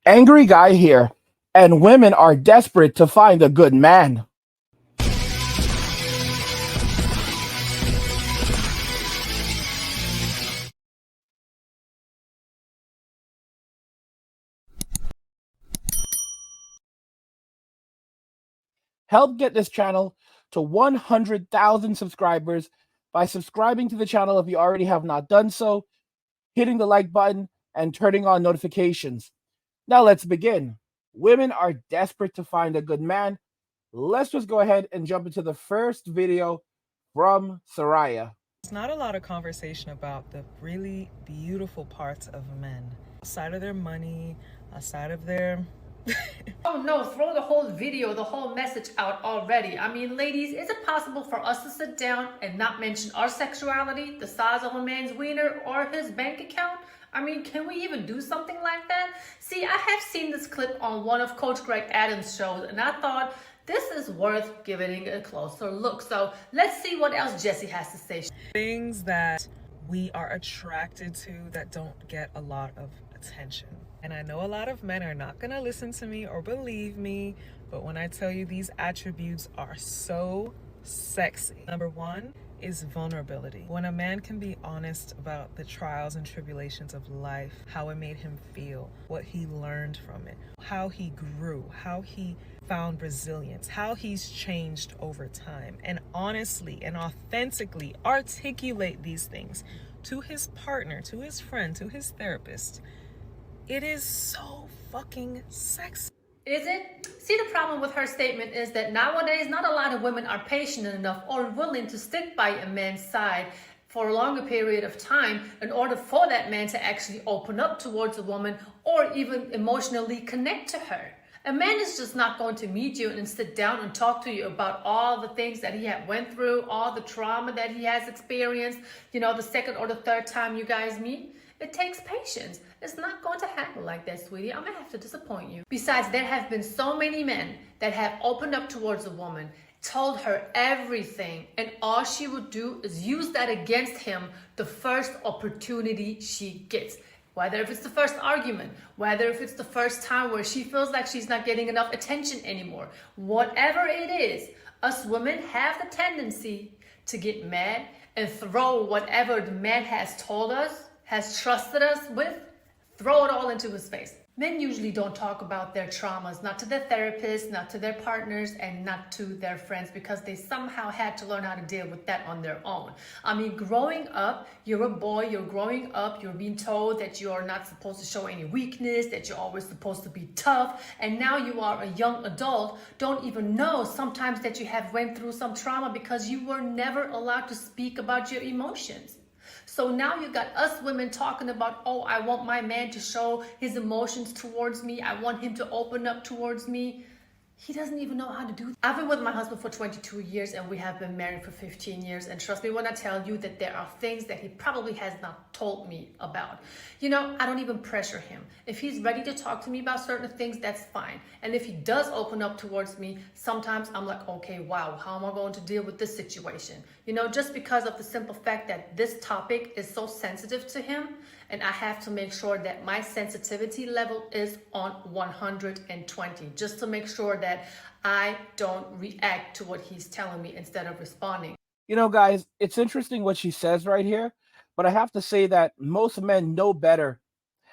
Angry guy here, and women are desperate to find a good man. Help get this channel to 100,000 subscribers by subscribing to the channel if you already have not done so, hitting the like button, and turning on notifications. Now let's begin. Women are desperate to find a good man. Let's just go ahead and jump into the first video from Soraya. There's not a lot of conversation about the really beautiful parts of men. Outside of their money, outside of their... Oh no, throw the whole video, the whole message out already. I mean, ladies, is it possible for us to sit down and not mention our sexuality, the size of a man's wiener, or his bank account? I mean, can we even do something like that? See, I have seen this clip on one of Coach Greg Adams' shows, and I thought, this is worth giving a closer look. So let's see what else Jessie has to say. Things that we are attracted to that don't get a lot of attention. And I know a lot of men are not gonna listen to me or believe me, but when I tell you these attributes are so sexy. Number one is vulnerability. When a man can be honest about the trials and tribulations of life, how it made him feel, what he learned from it, how he grew, how he found resilience, how he's changed over time, and honestly and authentically articulate these things to his partner, to his friend, to his therapist, it is so fucking sexy. Is it? See, the problem with her statement is that nowadays not a lot of women are patient enough or willing to stick by a man's side for a longer period of time in order for that man to actually open up towards a woman or even emotionally connect to her. A man is just not going to meet you and sit down and talk to you about all the things that he had went through, all the trauma that he has experienced, you know, the second or the third time you guys meet. It takes patience. It's not going to happen like that, sweetie. I'm gonna have to disappoint you. Besides, there have been so many men that have opened up towards a woman, told her everything, and all she would do is use that against him the first opportunity she gets. Whether if it's the first argument, whether if it's the first time where she feels like she's not getting enough attention anymore, whatever it is, us women have the tendency to get mad and throw whatever the man has told us, has trusted us with, throw it all into his face. Men usually don't talk about their traumas, not to their therapists, not to their partners, and not to their friends, because they somehow had to learn how to deal with that on their own. I mean, growing up, you're a boy, you're growing up, you're being told that you are not supposed to show any weakness, that you're always supposed to be tough, and now you are a young adult, don't even know sometimes that you have went through some trauma because you were never allowed to speak about your emotions. So now you got us women talking about, oh, I want my man to show his emotions towards me. I want him to open up towards me. He doesn't even know how to do that. I've been with my husband for 22 years and we have been married for 15 years. And trust me when I tell you that there are things that he probably has not told me about. You know, I don't even pressure him. If he's ready to talk to me about certain things, that's fine. And if he does open up towards me, sometimes I'm like, okay, wow, how am I going to deal with this situation? You know, just because of the simple fact that this topic is so sensitive to him, and I have to make sure that my sensitivity level is on 120, just to make sure that I don't react to what he's telling me instead of responding. You know, guys, it's interesting what she says right here, but I have to say that most men know better.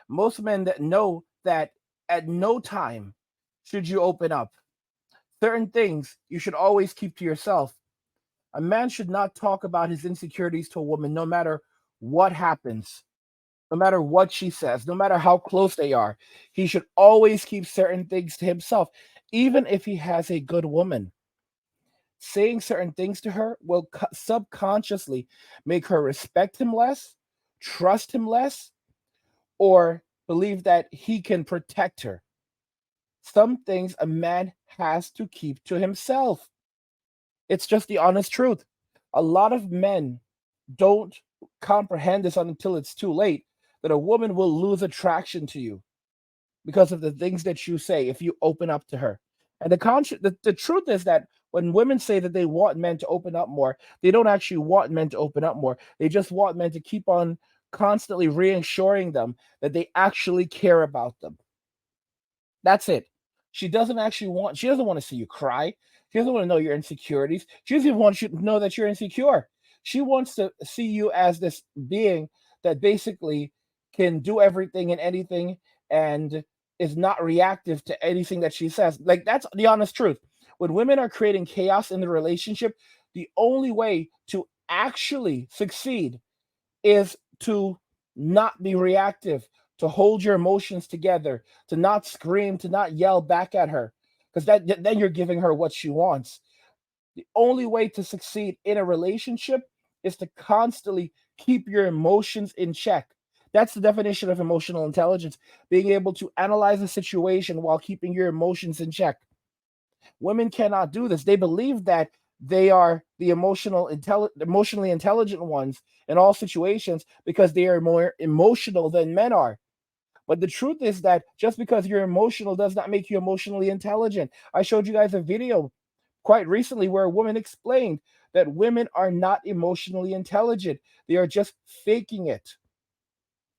Most men that know that at no time should you open up. Certain things you should always keep to yourself. A man should not talk about his insecurities to a woman, no matter what happens, no matter what she says, no matter how close they are. He should always keep certain things to himself, even if he has a good woman. Saying certain things to her will subconsciously make her respect him less, trust him less, or believe that he can protect her. Some things a man has to keep to himself. It's just the honest truth. A lot of men don't comprehend this until it's too late, that a woman will lose attraction to you because of the things that you say if you open up to her. And the truth is that when women say that they want men to open up more, they don't actually want men to open up more. They just want men to keep on constantly reassuring them that they actually care about them. That's it. She doesn't want to see you cry. She doesn't want to know your insecurities. She doesn't even want you to know that you're insecure. She wants to see you as this being that basically can do everything and anything and is not reactive to anything that she says. Like, that's the honest truth. When women are creating chaos in the relationship, the only way to actually succeed is to not be reactive, to hold your emotions together, to not scream, to not yell back at her, because then you're giving her what she wants. The only way to succeed in a relationship is to constantly keep your emotions in check. That's the definition of emotional intelligence, being able to analyze a situation while keeping your emotions in check. Women cannot do this. They believe that they are the emotionally intelligent ones in all situations because they are more emotional than men are. But the truth is that just because you're emotional does not make you emotionally intelligent. I showed you guys a video quite recently where a woman explained that women are not emotionally intelligent. They are just faking it.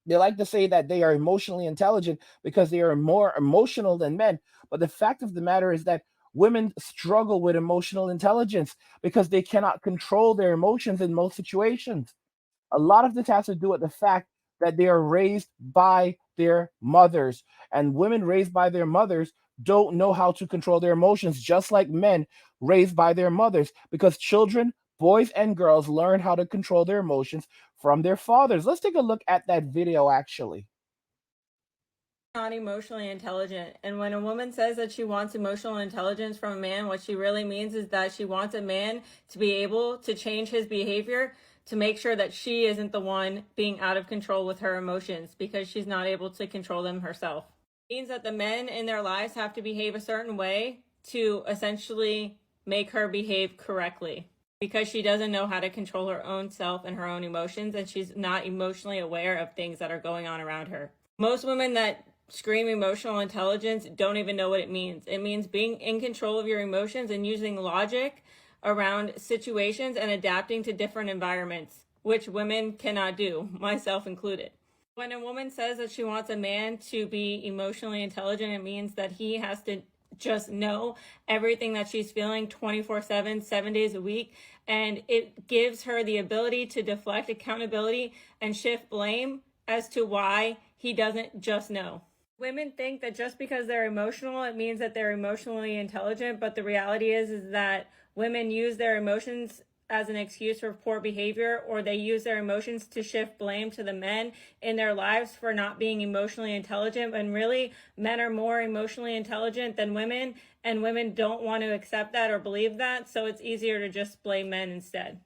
They like to say that they are emotionally intelligent because they are more emotional than men. But the fact of the matter is that women struggle with emotional intelligence because they cannot control their emotions in most situations. A lot of this has to do with the fact that they are raised by their mothers, and women raised by their mothers don't know how to control their emotions, just like men raised by their mothers, because children, boys and girls, learn how to control their emotions from their fathers. Let's take a look at that video actually. Not emotionally intelligent. And when a woman says that she wants emotional intelligence from a man, what she really means is that she wants a man to be able to change his behavior to make sure that she isn't the one being out of control with her emotions because she's not able to control them herself. It means that the men in their lives have to behave a certain way to essentially make her behave correctly because she doesn't know how to control her own self and her own emotions, and she's not emotionally aware of things that are going on around her. Most women that scream emotional intelligence don't even know what it means. It means being in control of your emotions and using logic around situations and adapting to different environments, which women cannot do, myself included. When a woman says that she wants a man to be emotionally intelligent, it means that he has to just know everything that she's feeling 24/7, 7 days a week. And it gives her the ability to deflect accountability and shift blame as to why he doesn't just know. Women think that just because they're emotional, it means that they're emotionally intelligent. But the reality is that women use their emotions as an excuse for poor behavior, or they use their emotions to shift blame to the men in their lives for not being emotionally intelligent. When really, men are more emotionally intelligent than women, and women don't want to accept that or believe that. So it's easier to just blame men instead.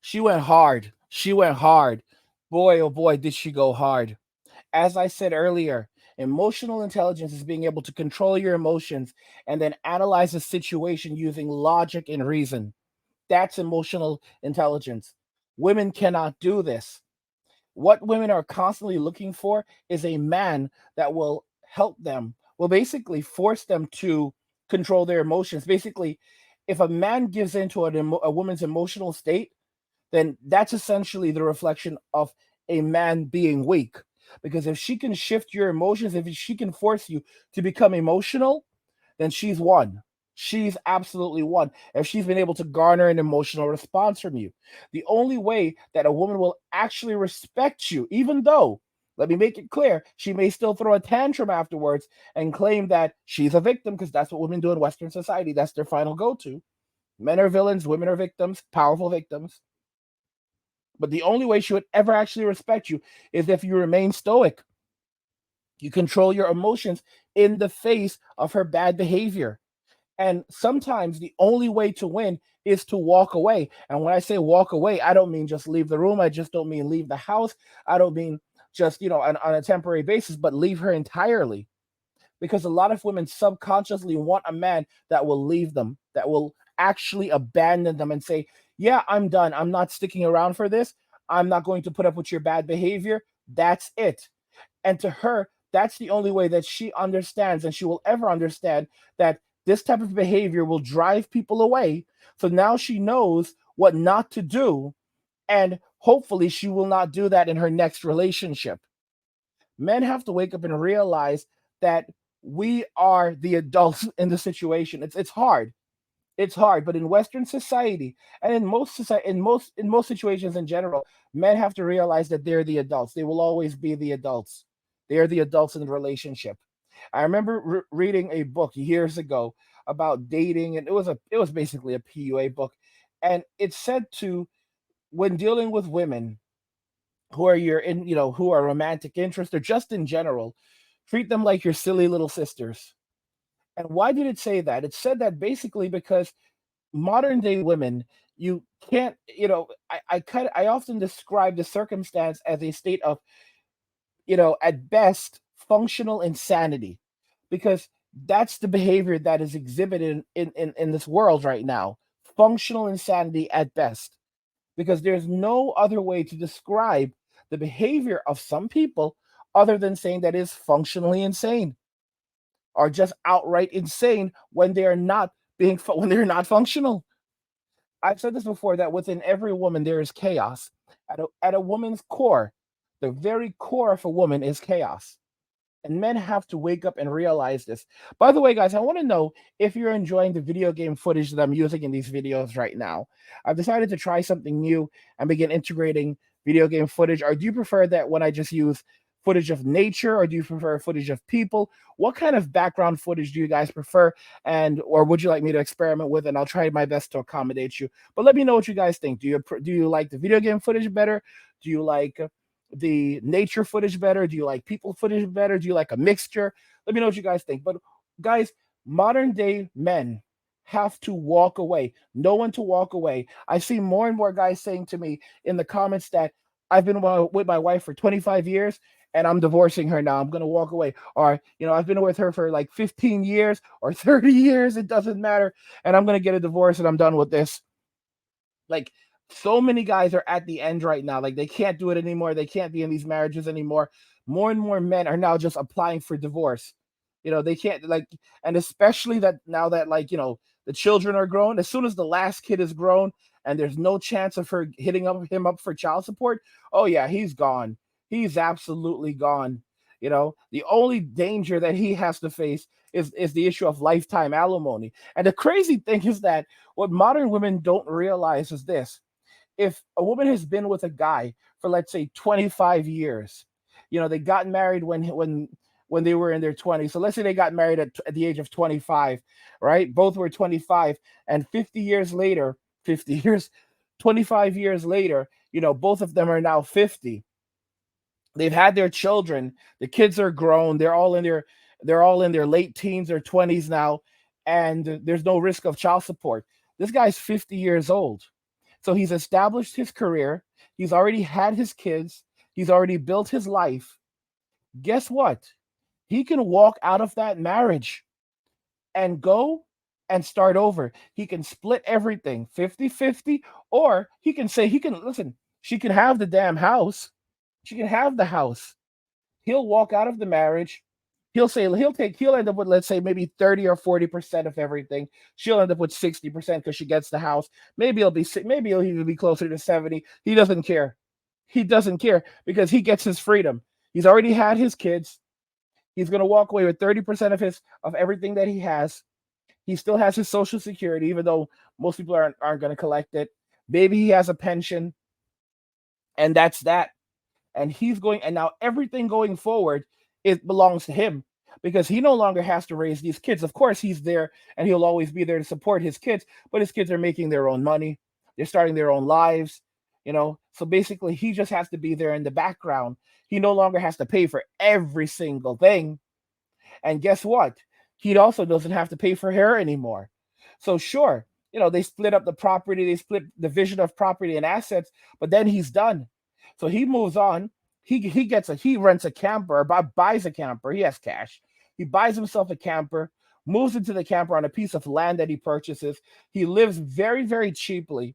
She went hard. She went hard. Boy, oh boy, did she go hard. As I said earlier, emotional intelligence is being able to control your emotions and then analyze a situation using logic and reason. That's emotional intelligence. Women cannot do this. What women are constantly looking for is a man that will help them, will basically force them to control their emotions. Basically, if a man gives into a woman's emotional state, then that's essentially the reflection of a man being weak. Because if she can shift your emotions, if she can force you to become emotional, then she's won. She's absolutely won. If she's been able to garner an emotional response from you, the only way that a woman will actually respect you, even though, let me make it clear, she may still throw a tantrum afterwards and claim that she's a victim, because that's what women do in Western society. That's their final go to. Men are villains, women are victims, powerful victims. But the only way she would ever actually respect you is if you remain stoic. You control your emotions in the face of her bad behavior. And sometimes the only way to win is to walk away. And when I say walk away, I don't mean just leave the room. I just don't mean leave the house. I don't mean just, on a temporary basis, but leave her entirely. Because a lot of women subconsciously want a man that will leave them, that will actually abandon them and say, yeah, I'm done. I'm not sticking around for this. I'm not going to put up with your bad behavior. That's it. And to her, that's the only way that she understands and she will ever understand that this type of behavior will drive people away. So now she knows what not to do. And hopefully, she will not do that in her next relationship. Men have to wake up and realize that we are the adults in the situation. It's hard. It's hard, but in Western society and in most society, in most situations in general, men have to realize that they're the adults. They will always be the adults. They are the adults in the relationship. I remember reading a book years ago about dating, and it was basically a PUA book, and it said to, when dealing with women who are your in who are romantic interest or just in general, treat them like your silly little sisters. And why did it say that? It said that basically because modern day women, you can't, I often describe the circumstance as a state of, at best, functional insanity, because that's the behavior that is exhibited in this world right now. Functional insanity at best, because there's no other way to describe the behavior of some people other than saying that is functionally insane, or just outright insane when they are not when they're not functional. I've said this before, that within every woman there is chaos. At a woman's core, the very core of a woman is chaos. And men have to wake up and realize this. By the way, guys, I want to know if you're enjoying the video game footage that I'm using in these videos right now. I've decided to try something new and begin integrating video game footage. Or do you prefer that when I just use footage of nature, or do you prefer footage of people? What kind of background footage do you guys prefer? And or would you like me to experiment with? And I'll try my best to accommodate you. But let me know what you guys think. Do you like the video game footage better? Do you like the nature footage better? Do you like people footage better? Do you like a mixture? Let me know what you guys think. But guys, modern day men have to walk away. No one to walk away. I see more and more guys saying to me in the comments that I've been with my wife for 25 years and I'm divorcing her now. I'm going to walk away. Or, I've been with her for like 15 years or 30 years. It doesn't matter. And I'm going to get a divorce and I'm done with this. Like, so many guys are at the end right now. Like, they can't do it anymore. They can't be in these marriages anymore. More and more men are now just applying for divorce. They can't, like, and especially that now that, like, the children are grown. As soon as the last kid is grown and there's no chance of her hitting him up for child support, oh yeah, he's gone. He's absolutely gone. The only danger that he has to face is the issue of lifetime alimony. And the crazy thing is that what modern women don't realize is this: if a woman has been with a guy for, let's say, 25 years, they got married when they were in their 20s. So let's say they got married at the age of 25, right? Both were 25, and 50 years later, 50 years, 25 years later, both of them are now 50. They've had their children. The kids are grown. They're all in their late teens or 20s now, and there's no risk of child support. This guy's 50 years old. So he's established his career. He's already had his kids. He's already built his life. Guess what? He can walk out of that marriage and go and start over. He can split everything 50-50, or he can say, listen, she can have the damn house. She can have the house. He'll walk out of the marriage. He'll end up with, let's say, maybe 30 or 40% of everything. She'll end up with 60% because she gets the house. Maybe he'll even be closer to 70. He doesn't care. He doesn't care because he gets his freedom. He's already had his kids. He's going to walk away with 30% of everything that he has. He still has his social security, even though most people aren't going to collect it. Maybe he has a pension, and that's that. And now everything going forward, it belongs to him, because he no longer has to raise these kids. Of course, he's there and he'll always be there to support his kids, but his kids are making their own money. They're starting their own lives, So basically, he just has to be there in the background. He no longer has to pay for every single thing. And guess what? He also doesn't have to pay for her anymore. So sure, they split up the property, they split division of property and assets, but then he's done. So he moves on. He rents a camper, or buys a camper. He has cash. He buys himself a camper, moves into the camper on a piece of land that he purchases. He lives very, very cheaply.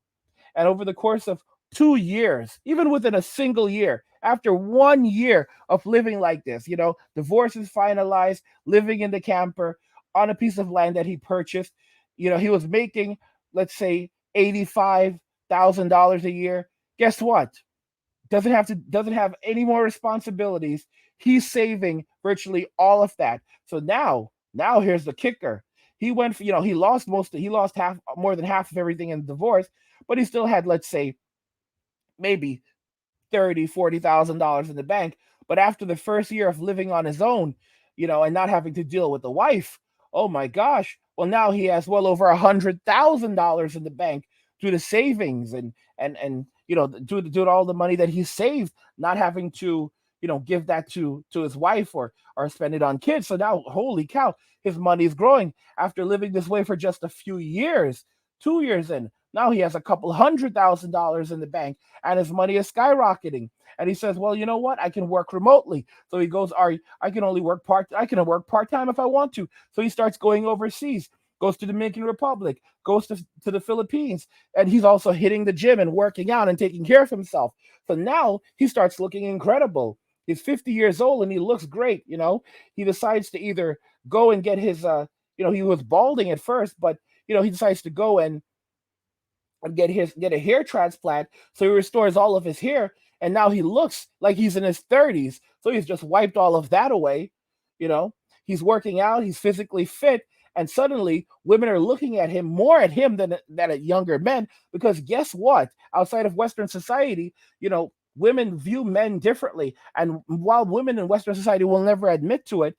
And over the course of 2 years, even within a single year, after 1 year of living like this, divorce is finalized, living in the camper on a piece of land that he purchased. He was making, let's say, $85,000 a year. Guess what? Doesn't have any more responsibilities. He's saving virtually all of that. So now here's the kicker. He went, he lost he lost half, more than half of everything in the divorce, but he still had, let's say, maybe 30, $40,000 in the bank. But after the first year of living on his own, and not having to deal with the wife, oh my gosh. Well, now he has well over $100,000 in the bank due to savings and due to all the money that he saved, not having to give that to his wife or spend it on kids. So now, holy cow, his money is growing after living this way for just a few years. 2 years in, now he has a couple $100,000 in the bank, and his money is skyrocketing. And he says, "Well, you know what? I can work remotely." So he goes, I can only work I can work part-time if I want to." So he starts going overseas, goes to Dominican Republic, goes to the Philippines, and he's also hitting the gym and working out and taking care of himself. So now he starts looking incredible. He's 50 years old and he looks great. He decides to either go and get his he was balding at first, but he decides to go and get a hair transplant, so he restores all of his hair, and now he looks like he's in his 30s. So he's just wiped all of that away. you know he's working out, he's physically fit, and suddenly women are looking at him more at him than at younger men, because guess what? Outside of Western society, women view men differently. And while women in Western society will never admit to it,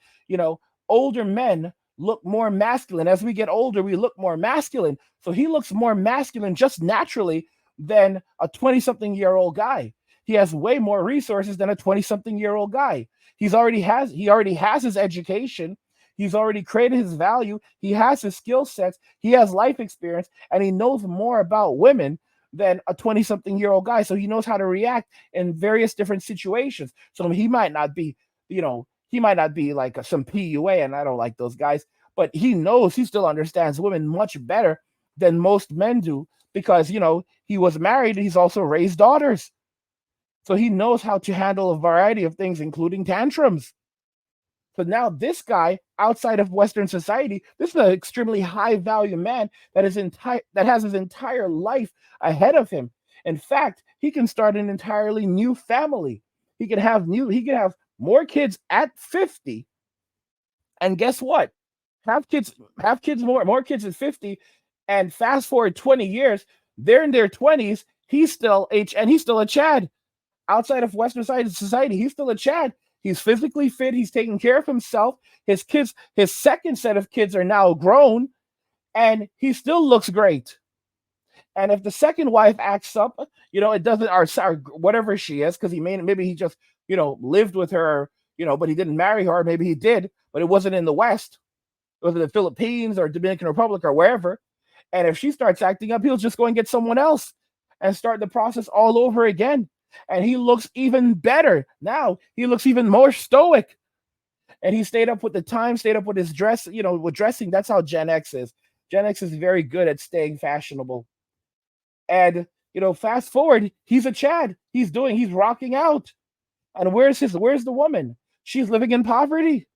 older men look more masculine. As we get older, we look more masculine. So he looks more masculine just naturally than a 20-something-year-old guy. He has way more resources than a 20-something-year-old guy. He already has his education. He's already created his value. He has his skill sets. He has life experience, and he knows more about women than a 20-something-year-old guy. So he knows how to react in various different situations. So he might not be, like some PUA, and I don't like those guys, but he still understands women much better than most men do, because, he was married and he's also raised daughters. So he knows how to handle a variety of things, including tantrums. So now this guy, outside of Western society, this is an extremely high value man that has his entire life ahead of him. In fact, he can start an entirely new family. He can have more kids at 50. And guess what? Have kids more kids at 50, and fast forward 20 years, they're in their 20s, he's still a Chad. Outside of Western society, he's still a Chad. He's physically fit. He's taking care of himself. His second set of kids are now grown, and he still looks great. And if the second wife acts up, it doesn't, or whatever she is, because maybe he just, lived with her, but he didn't marry her. Maybe he did, but it wasn't in the West. It was in the Philippines or Dominican Republic or wherever. And if she starts acting up, he'll just go and get someone else and start the process all over again. And he looks even better. Now he looks even more stoic. And he stayed up with the time, stayed up with his dress, with dressing. That's how Gen X is. Gen X is very good at staying fashionable. And, fast forward, he's a Chad. He's rocking out. And where's the woman? She's living in poverty.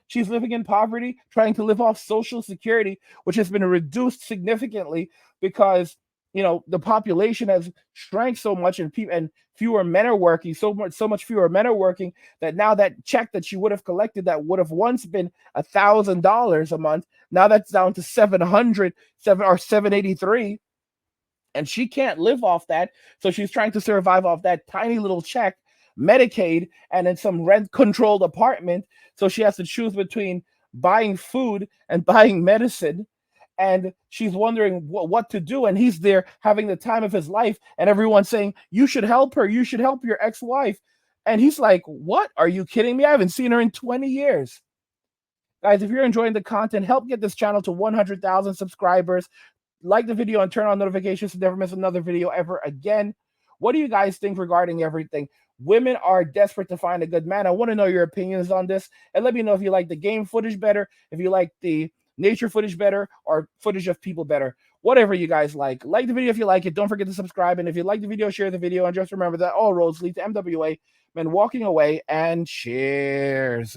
She's living in poverty, trying to live off Social Security, which has been reduced significantly because, the population has shrank so much, and fewer men are working, so much fewer men are working, that now that check that she would have collected that would have once been $1,000 a month, now that's down to $783, and she can't live off that. So she's trying to survive off that tiny little check, Medicaid, and in some rent-controlled apartment. So she has to choose between buying food and buying medicine. And she's wondering what to do. And he's there having the time of his life. And everyone's saying, "You should help her. You should help your ex-wife." And he's like, "What? Are you kidding me? I haven't seen her in 20 years. Guys, if you're enjoying the content, help get this channel to 100,000 subscribers. Like the video and turn on notifications to never miss another video ever again. What do you guys think regarding everything? Women are desperate to find a good man. I want to know your opinions on this. And let me know if you like the game footage better, if you like the nature footage better, or footage of people better. Whatever you guys like. Like the video if you like it. Don't forget to subscribe. And if you like the video, share the video. And just remember that all roads lead to MWA. Men walking away, and cheers.